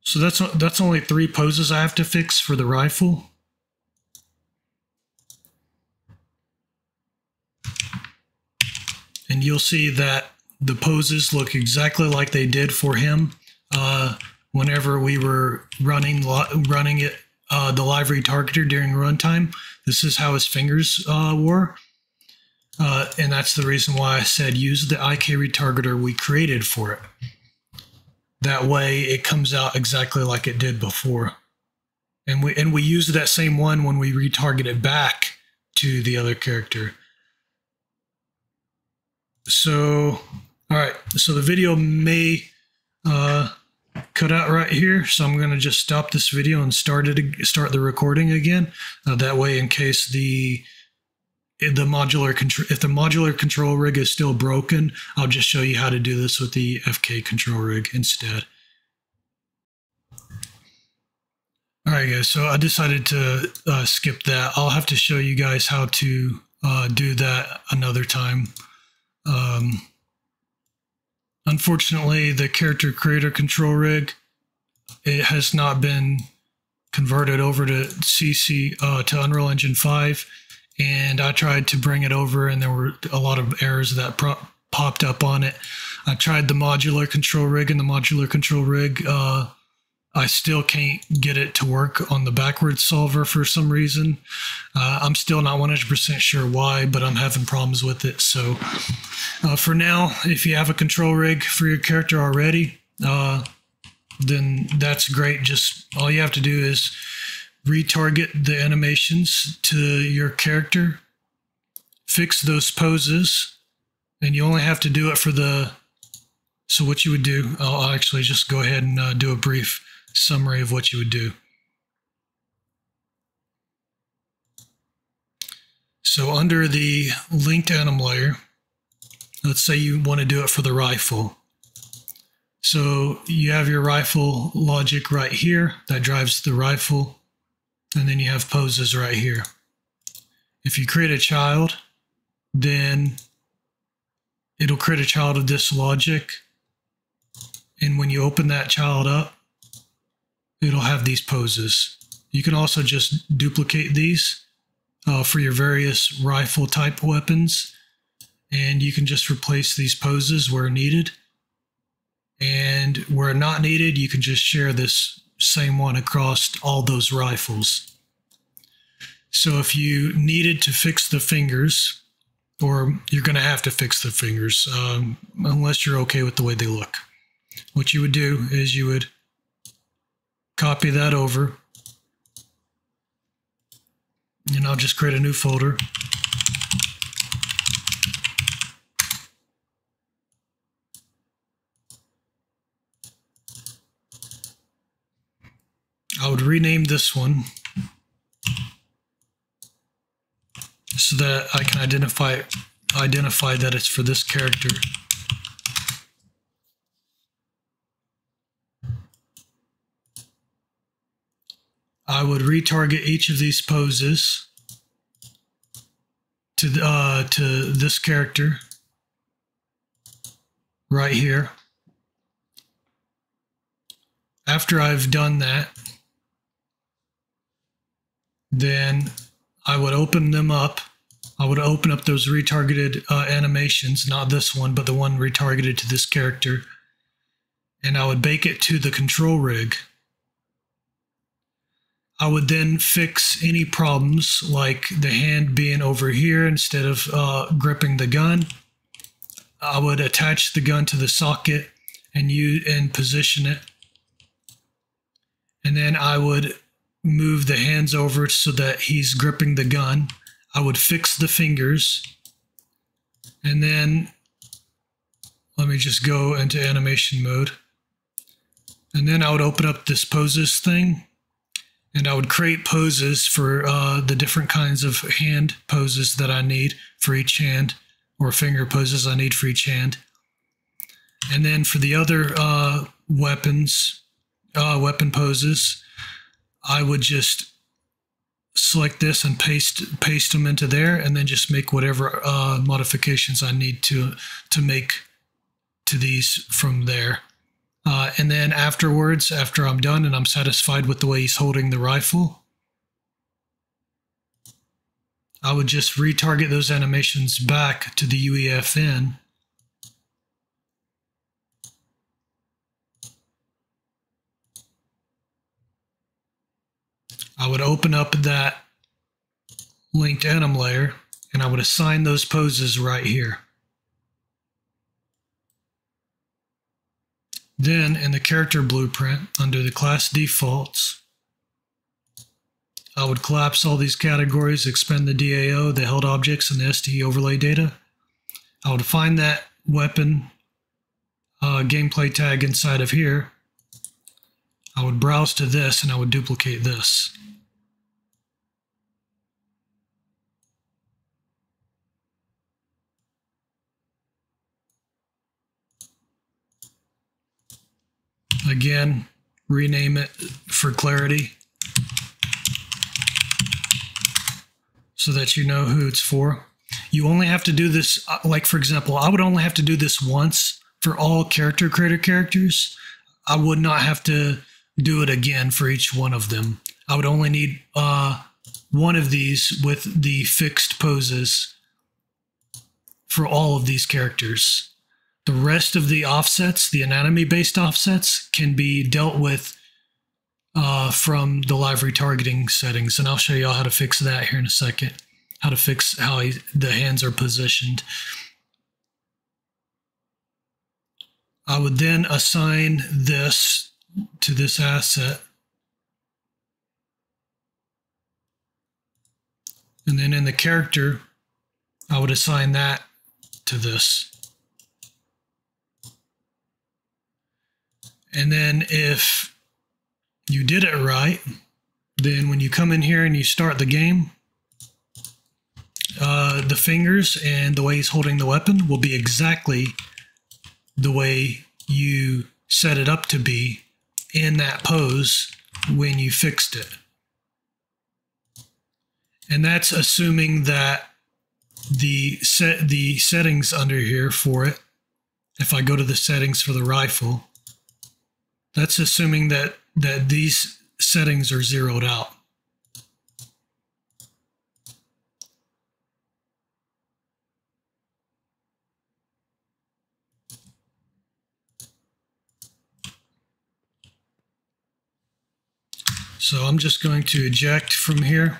So that's only 3 poses I have to fix for the rifle. And you'll see that the poses look exactly like they did for him whenever we were running it the live retargeter during runtime. This is how his fingers were. And that's the reason why I said use the IK retargeter we created for it. That way it comes out exactly like it did before. And we use that same one when we retarget it back to the other character. So, all right, so the video may cut out right here, so I'm going to just stop this video and start the recording again. That way, in case if the modular control rig is still broken, I'll just show you how to do this with the FK control rig instead. All right, guys, so I decided to skip that. I'll have to show you guys how to do that another time. Unfortunately, the Character Creator Control rig, it has not been converted over to CC to Unreal Engine 5, and I tried to bring it over, and there were a lot of errors that popped up on it. I tried the modular control rig, and the modular control rig, I still can't get it to work on the backwards solver for some reason. I'm still not 100% sure why, but I'm having problems with it. So for now, if you have a control rig for your character already, then that's great. Just all you have to do is retarget the animations to your character, fix those poses, and you only have to do it for the... So what you would do, I'll actually just go ahead and do a brief summary of what you would do. So under the linked anim layer, let's say you want to do it for the rifle. So you have your rifle logic right here that drives the rifle, and then you have poses right here. If you create a child, then it'll create a child of this logic, and when you open that child up, it'll have these poses. You can also just duplicate these for your various rifle type weapons, and you can just replace these poses where needed. And where not needed, you can just share this same one across all those rifles. So if you needed to fix the fingers, or you're going to have to fix the fingers, unless you're okay with the way they look, what you would do is you would copy that over, and I'll just create a new folder. I would rename this one so that I can identify that it's for this character. I would retarget each of these poses to this character, right here. After I've done that, then I would open them up. I would open up those retargeted animations, not this one, but the one retargeted to this character. And I would bake it to the control rig. I would then fix any problems like the hand being over here instead of gripping the gun. I would attach the gun to the socket and position it. And then I would move the hands over so that he's gripping the gun. I would fix the fingers. And then let me just go into animation mode. And then I would open up this poses thing. And I would create poses for the different kinds of hand poses that I need for each hand, or finger poses I need for each hand. And then for the other weapon poses, I would just select this and paste them into there, and then just make whatever modifications I need to make to these from there. And then afterwards, after I'm done and I'm satisfied with the way he's holding the rifle, I would just retarget those animations back to the UEFN. I would open up that linked anim layer and I would assign those poses right here. Then in the character blueprint, under the class defaults, I would collapse all these categories, expend the DAO, the held objects, and the STE overlay data. I would find that weapon gameplay tag inside of here. I would browse to this and I would duplicate this. Again, rename it for clarity so that you know who it's for. You only have to do this, like for example, I would only have to do this once for all character creator characters. I would not have to do it again for each one of them. I would only need one of these with the fixed poses for all of these characters. The rest of the offsets, the anatomy-based offsets, can be dealt with from the live retargeting settings. And I'll show you all how to fix that here in a second, how to fix how the hands are positioned. I would then assign this to this asset. And then in the character, I would assign that to this. And then if you did it right, then when you come in here and you start the game, the fingers and the way he's holding the weapon will be exactly the way you set it up to be in that pose when you fixed it. And that's assuming that the settings under here for it, if I go to the settings for the rifle, that's assuming that these settings are zeroed out. So I'm just going to eject from here.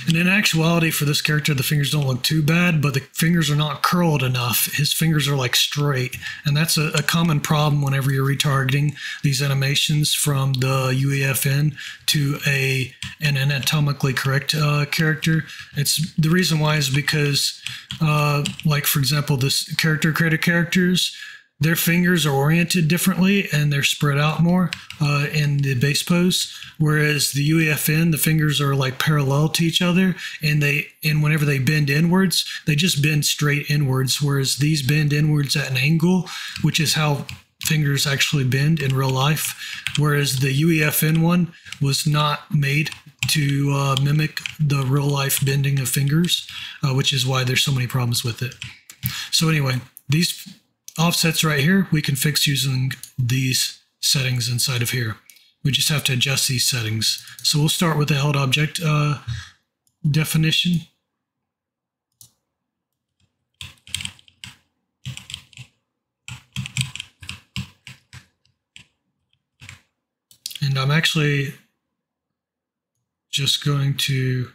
And in actuality, for this character, the fingers don't look too bad, but the fingers are not curled enough. His fingers are like straight. And that's a common problem whenever you're retargeting these animations from the UEFN to an anatomically correct character. It's the reason why is because, like for example, this character creator characters, their fingers are oriented differently and they're spread out more in the base pose, whereas the UEFN, the fingers are like parallel to each other, and whenever they bend inwards, they just bend straight inwards, whereas these bend inwards at an angle, which is how fingers actually bend in real life, whereas the UEFN one was not made to mimic the real life bending of fingers, which is why there's so many problems with it. So anyway, these offsets right here, we can fix using these settings inside of here. We just have to adjust these settings. So we'll start with the held object definition. And I'm actually just going to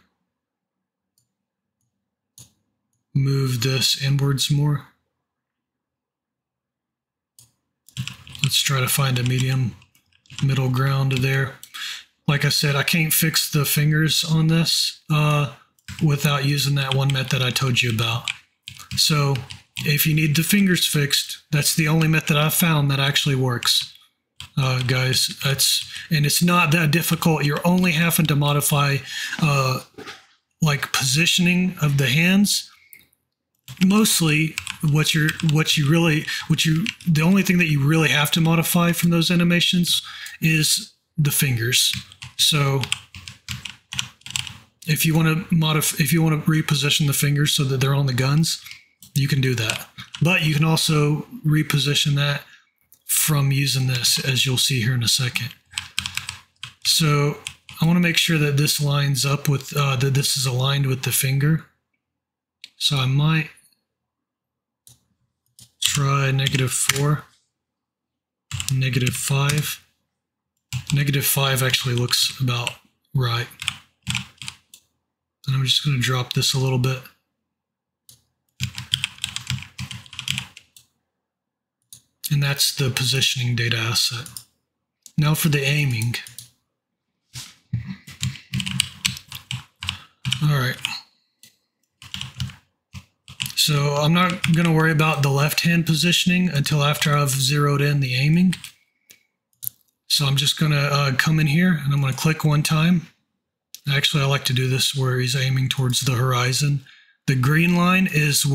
move this inwards more. Let's try to find a middle ground there. Like I said, I can't fix the fingers on this without using that one method I told you about. So if you need the fingers fixed, that's the only method I've found that actually works. Guys, and it's not that difficult. You're only having to modify like positioning of the hands. Mostly the only thing that you really have to modify from those animations is the fingers. So if you want to reposition the fingers so that they're on the guns, you can do that. But you can also reposition that from using this, as you'll see here in a second. So I want to make sure that this lines up with that this is aligned with the finger. So I might try -4, -5. -5 actually looks about right. And I'm just going to drop this a little bit. And that's the positioning data asset. Now for the aiming. All right. So I'm not going to worry about the left-hand positioning until after I've zeroed in the aiming. So I'm just going to come in here and I'm going to click one time. Actually, I like to do this where he's aiming towards the horizon. The green line is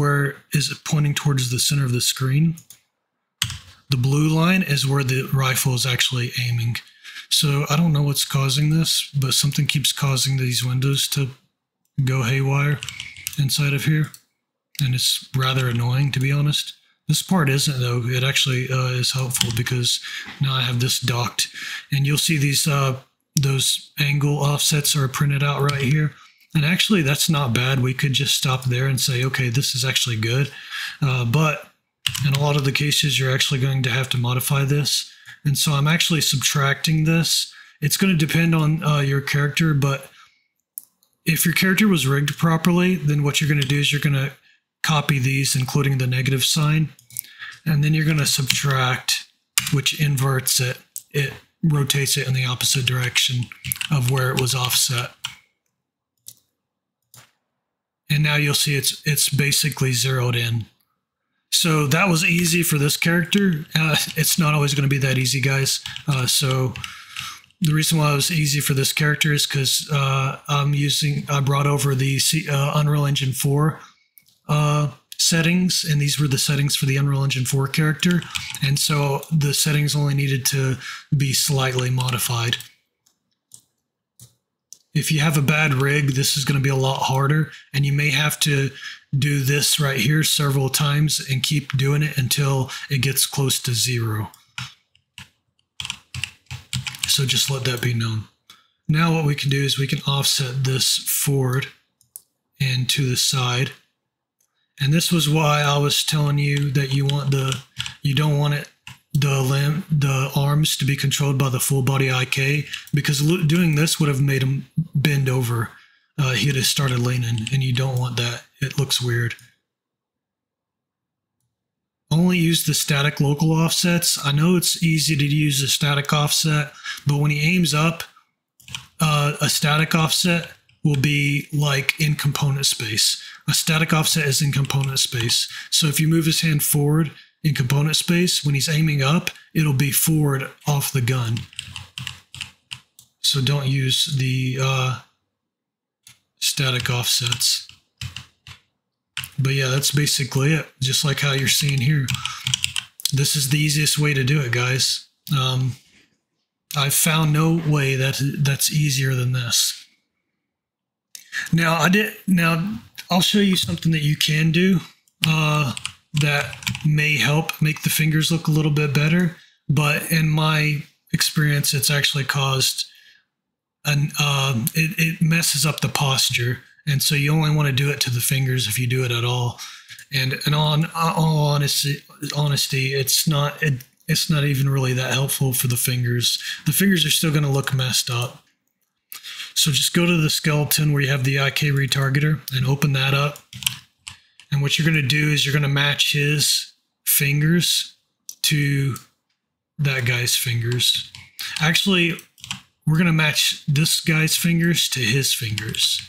pointing towards the center of the screen. The blue line is where the rifle is actually aiming. So I don't know what's causing this, but something keeps causing these windows to go haywire inside of here. And it's rather annoying, to be honest. This part isn't, though. It actually is helpful because now I have this docked. And you'll see these those angle offsets are printed out right here. And actually, that's not bad. We could just stop there and say, okay, this is actually good. But in a lot of the cases, you're actually going to have to modify this. And so I'm actually subtracting this. It's going to depend on your character, but if your character was rigged properly, then what you're going to do is you're going to copy these, including the negative sign, and then you're going to subtract, which inverts it. It rotates it in the opposite direction of where it was offset. And now you'll see it's basically zeroed in. So that was easy for this character. It's not always going to be that easy, guys. So the reason why it was easy for this character is because I brought over the Unreal Engine 4 settings, and these were the settings for the Unreal Engine 4 character. And so the settings only needed to be slightly modified. If you have a bad rig, this is going to be a lot harder, and you may have to do this right here several times and keep doing it until it gets close to 0. So just let that be known. Now what we can do is we can offset this forward and to the side. And this was why I was telling you that you don't want the arms to be controlled by the full body IK, because doing this would have made him bend over. He'd have started leaning, and you don't want that. It looks weird. Only use the static local offsets. I know it's easy to use a static offset, but when he aims up, a static offset will be like in component space. A static offset is in component space. So if you move his hand forward in component space, when he's aiming up, it'll be forward off the gun. So don't use the static offsets. But yeah, that's basically it. Just like how you're seeing here. This is the easiest way to do it, guys. I've found no way that's easier than this. Now I'll show you something that you can do. that may help make the fingers look a little bit better, but in my experience, it's actually caused it messes up the posture, and so you only want to do it to the fingers if you do it at all. And in all honesty, it's not even really that helpful for the fingers. The fingers are still going to look messed up. So just go to the skeleton where you have the IK retargeter and open that up. And what you're going to do is you're going to match his fingers to that guy's fingers. Actually, we're going to match this guy's fingers to his fingers.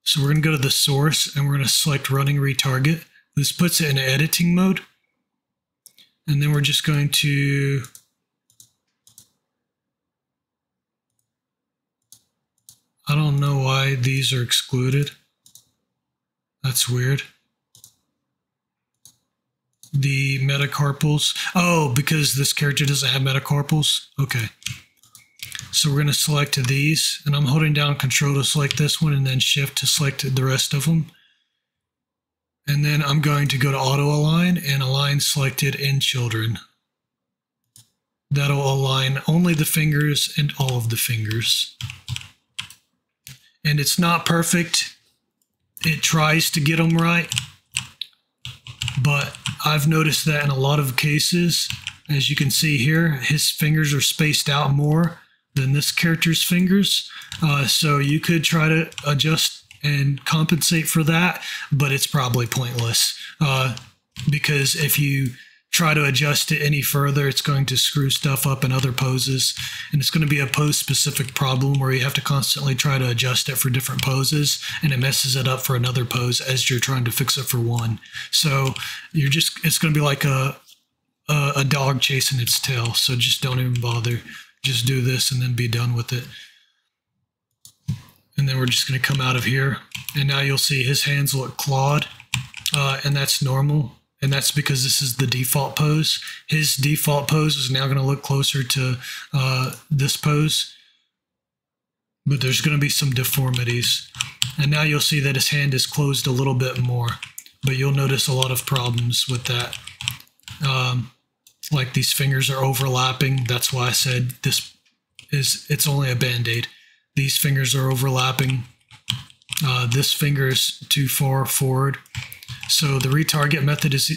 So we're going to go to the source and we're going to select running retarget. This puts it in editing mode. And then we're just going to I don't know why these are excluded. That's weird. The metacarpals. Oh, because this character doesn't have metacarpals? Okay. So we're going to select these, and I'm holding down Control to select this one and then Shift to select the rest of them. And then I'm going to go to Auto Align and Align Selected in Children. That'll align only the fingers and all of the fingers. And it's not perfect. It tries to get them right. But I've noticed that in a lot of cases, as you can see here, his fingers are spaced out more than this character's fingers. So you could try to adjust and compensate for that, but it's probably pointless. Because if you try to adjust it any further, it's going to screw stuff up in other poses. And it's going to be a pose-specific problem where you have to constantly try to adjust it for different poses, and it messes it up for another pose as you're trying to fix it for one. So it's going to be like a dog chasing its tail. So just don't even bother. Just do this and then be done with it. And then we're just going to come out of here. And now you'll see his hands look clawed. And that's normal. And that's because this is the default pose. His default pose is now going to look closer to this pose. But there's going to be some deformities. And now you'll see that his hand is closed a little bit more. But you'll notice a lot of problems with that. Like these fingers are overlapping. That's why I said it's only a band-aid. These fingers are overlapping. This finger is too far forward. So the retarget method is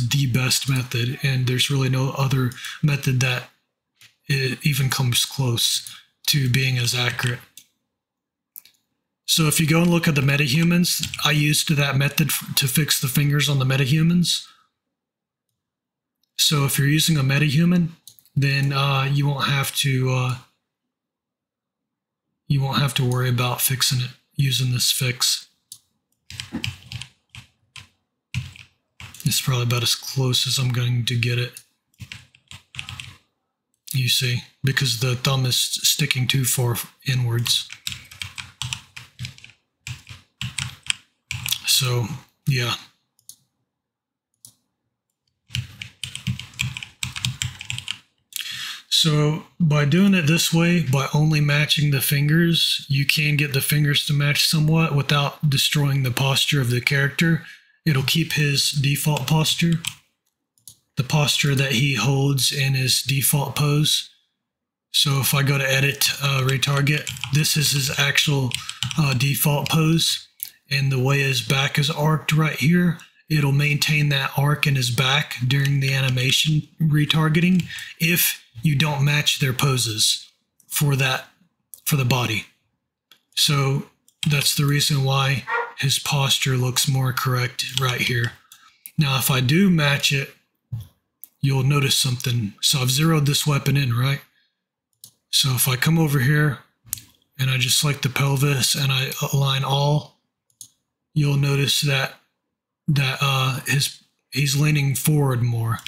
the best method, and there's really no other method that even comes close to being as accurate. So if you go and look at the metahumans, I used that method to fix the fingers on the metahumans. So if you're using a metahuman, then you won't have to worry about fixing it using this fix. It's probably about as close as I'm going to get it. You see, because the thumb is sticking too far inwards. So, yeah. So by doing it this way, by only matching the fingers, you can get the fingers to match somewhat without destroying the posture of the character. It'll keep his default posture, the posture that he holds in his default pose. So if I go to edit retarget, this is his actual default pose. And the way his back is arced right here, it'll maintain that arc in his back during the animation retargeting if you don't match their poses for the body. So that's the reason why his posture looks more correct right here. Now, if I do match it, you'll notice something. So I've zeroed this weapon in, right? So if I come over here and I just select the pelvis and I align all, you'll notice that he's leaning forward more.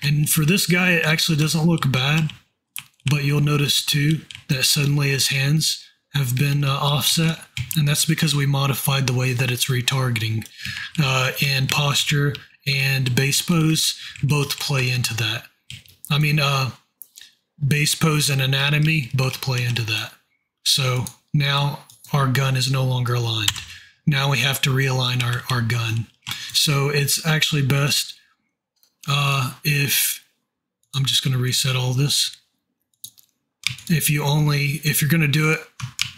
And for this guy, it actually doesn't look bad, but you'll notice too that suddenly his hands have been offset, and that's because we modified the way that it's retargeting. And posture and base pose both play into that. I mean, base pose and anatomy both play into that. So now our gun is no longer aligned. Now we have to realign our gun. So it's actually best if I'm just going to reset all this. If you're going to do it,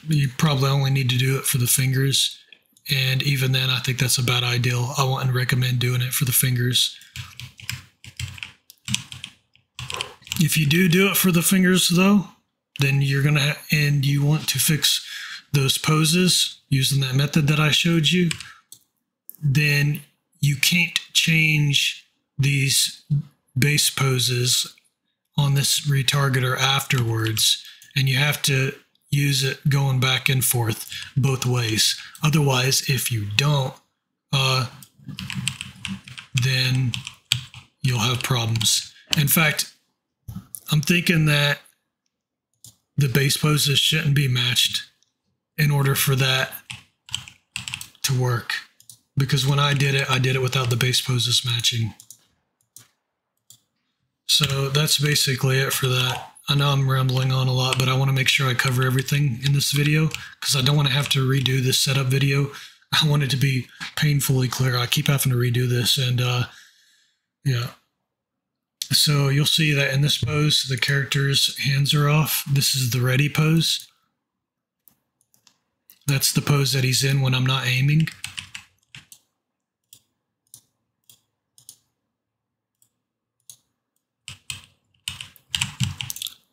you probably only need to do it for the fingers. And even then, I think that's a bad idea. I wouldn't recommend doing it for the fingers. If you do it for the fingers though, then you're going to, and you want to fix those poses using that method that I showed you, then you can't change these base poses on this retargeter afterwards, and you have to use it going back and forth both ways. Otherwise, if you don't, then you'll have problems. In fact, I'm thinking that the base poses shouldn't be matched in order for that to work, because when I did it without the base poses matching. So that's basically it for that. I know I'm rambling on a lot, but I want to make sure I cover everything in this video because I don't want to have to redo this setup video. I want it to be painfully clear. I keep having to redo this, and yeah. So you'll see that in this pose, the character's hands are off. This is the ready pose. That's the pose that he's in when I'm not aiming.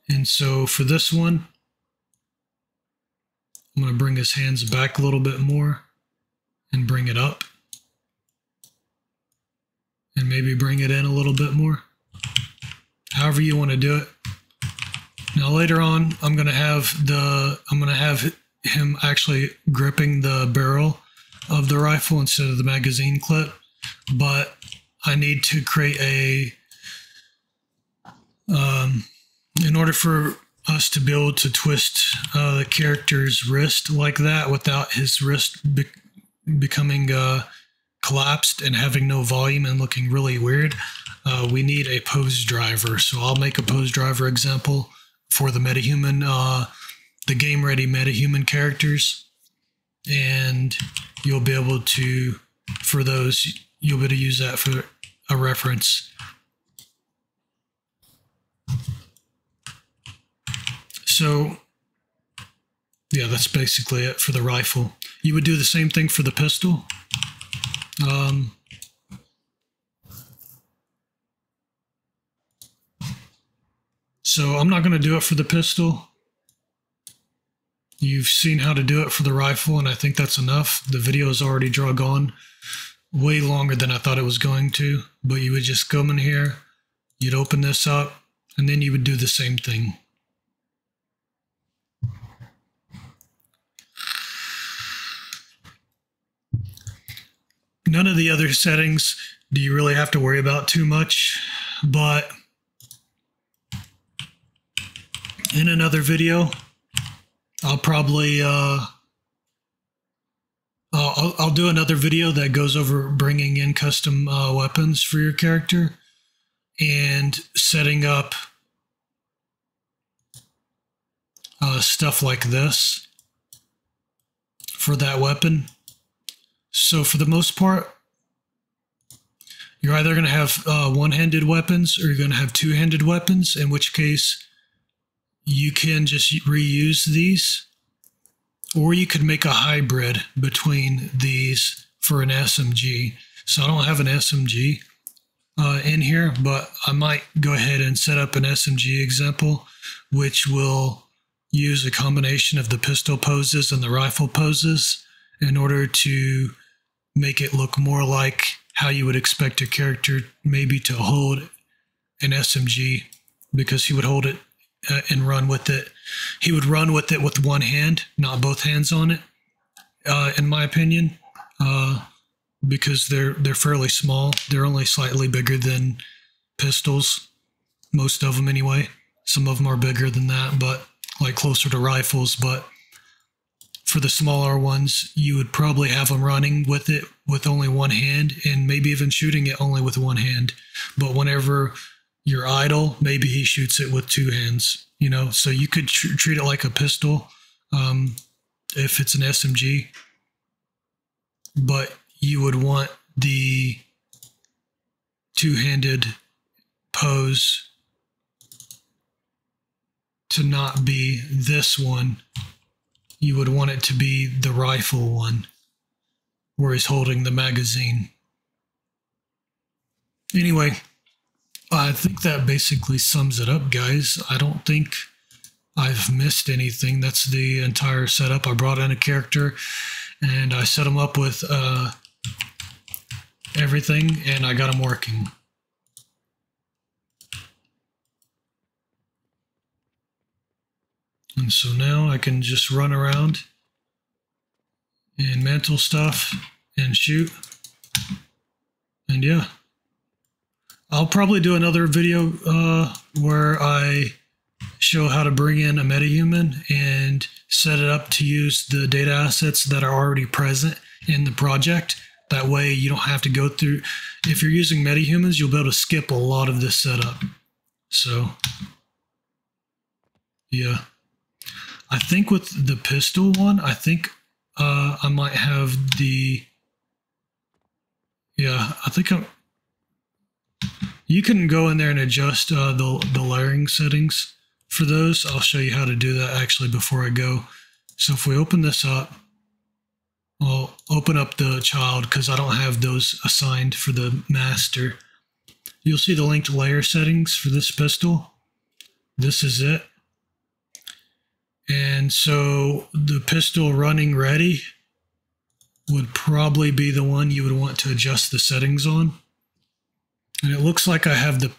And so for this one, I'm going to bring his hands back a little bit more and bring it up. And maybe bring it in a little bit more. However you want to do it. Now later on, I'm going to have him actually gripping the barrel of the rifle instead of the magazine clip. But I need to create a in order for us to be able to twist the character's wrist like that without his wrist becoming collapsed and having no volume and looking really weird, we need a pose driver. So I'll make a pose driver example for the metahuman, the game ready metahuman characters, and you'll be able to, for those, you'll be able to use that for a reference. So, yeah, that's basically it for the rifle. You would do the same thing for the pistol. So I'm not going to do it for the pistol. You've seen how to do it for the rifle, and I think that's enough. The video is already drug on way longer than I thought it was going to, but you would just come in here, you'd open this up, and then you would do the same thing. None of the other settings do you really have to worry about too much, but in another video, I'll probably I'll do another video that goes over bringing in custom weapons for your character and setting up stuff like this for that weapon. So for the most part, you're either going to have one-handed weapons or you're going to have two-handed weapons, in which case you can just reuse these, or you could make a hybrid between these for an SMG. So I don't have an SMG in here, but I might go ahead and set up an SMG example, which will use a combination of the pistol poses and the rifle poses in order to make it look more like how you would expect a character maybe to hold an SMG, because he would hold it and run with it. He would run with it with one hand, not both hands on it, in my opinion, because they're fairly small. They're only slightly bigger than pistols, most of them anyway. Some of them are bigger than that, but like closer to rifles. But for the smaller ones, you would probably have them running with it with only one hand, and maybe even shooting it only with one hand. But whenever you're idle, maybe he shoots it with two hands, you know? So you could treat it like a pistol if it's an SMG, but you would want the two-handed pose to not be this one. You would want it to be the rifle one, where he's holding the magazine. Anyway, I think that basically sums it up, guys. I don't think I've missed anything. That's the entire setup. I brought in a character and I set him up with everything, and I got him working. And so now I can just run around and mantle stuff and shoot. And yeah, I'll probably do another video where I show how to bring in a metahuman and set it up to use the data assets that are already present in the project. That way you don't have to go through, if you're using metahumans, you'll be able to skip a lot of this setup. So yeah, I think with the pistol one, I think I might have the, yeah, I think you can go in there and adjust the layering settings for those. I'll show you how to do that actually before I go. So if we open this up, I'll open up the child because I don't have those assigned for the master. You'll see the linked layer settings for this pistol. This is it. And so the pistol running ready would probably be the one you would want to adjust the settings on. And it looks like I have the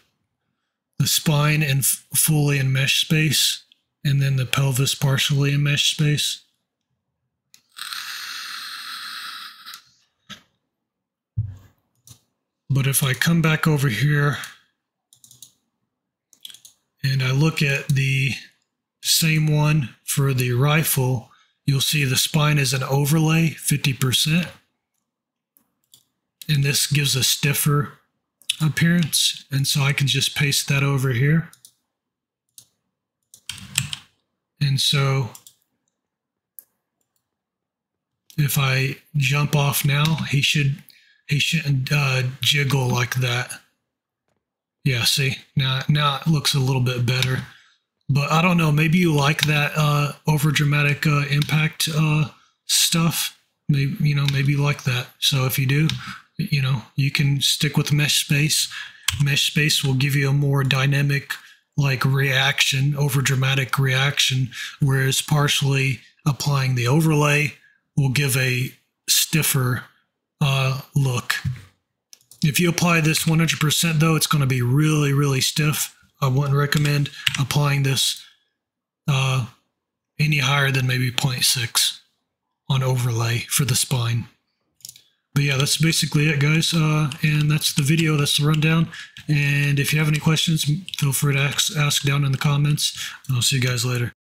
spine and fully in mesh space, and then the pelvis partially in mesh space. But if I come back over here and I look at the same one for the rifle, you'll see the spine is an overlay, 50%. And this gives a stiffer appearance. And so I can just paste that over here. And so if I jump off now, he shouldn't jiggle like that. Yeah, see, now it looks a little bit better. But I don't know, maybe you like that over dramatic impact stuff. Maybe, you know, maybe you like that. So if you do, you know, you can stick with mesh space. Mesh space will give you a more dynamic, like, reaction, over dramatic reaction, whereas partially applying the overlay will give a stiffer look. If you apply this 100% though, it's going to be really, really stiff. I wouldn't recommend applying this any higher than maybe 0.6 on overlay for the spine. But yeah, that's basically it, guys. And that's the video. That's the rundown. And if you have any questions, feel free to ask down in the comments. I'll see you guys later.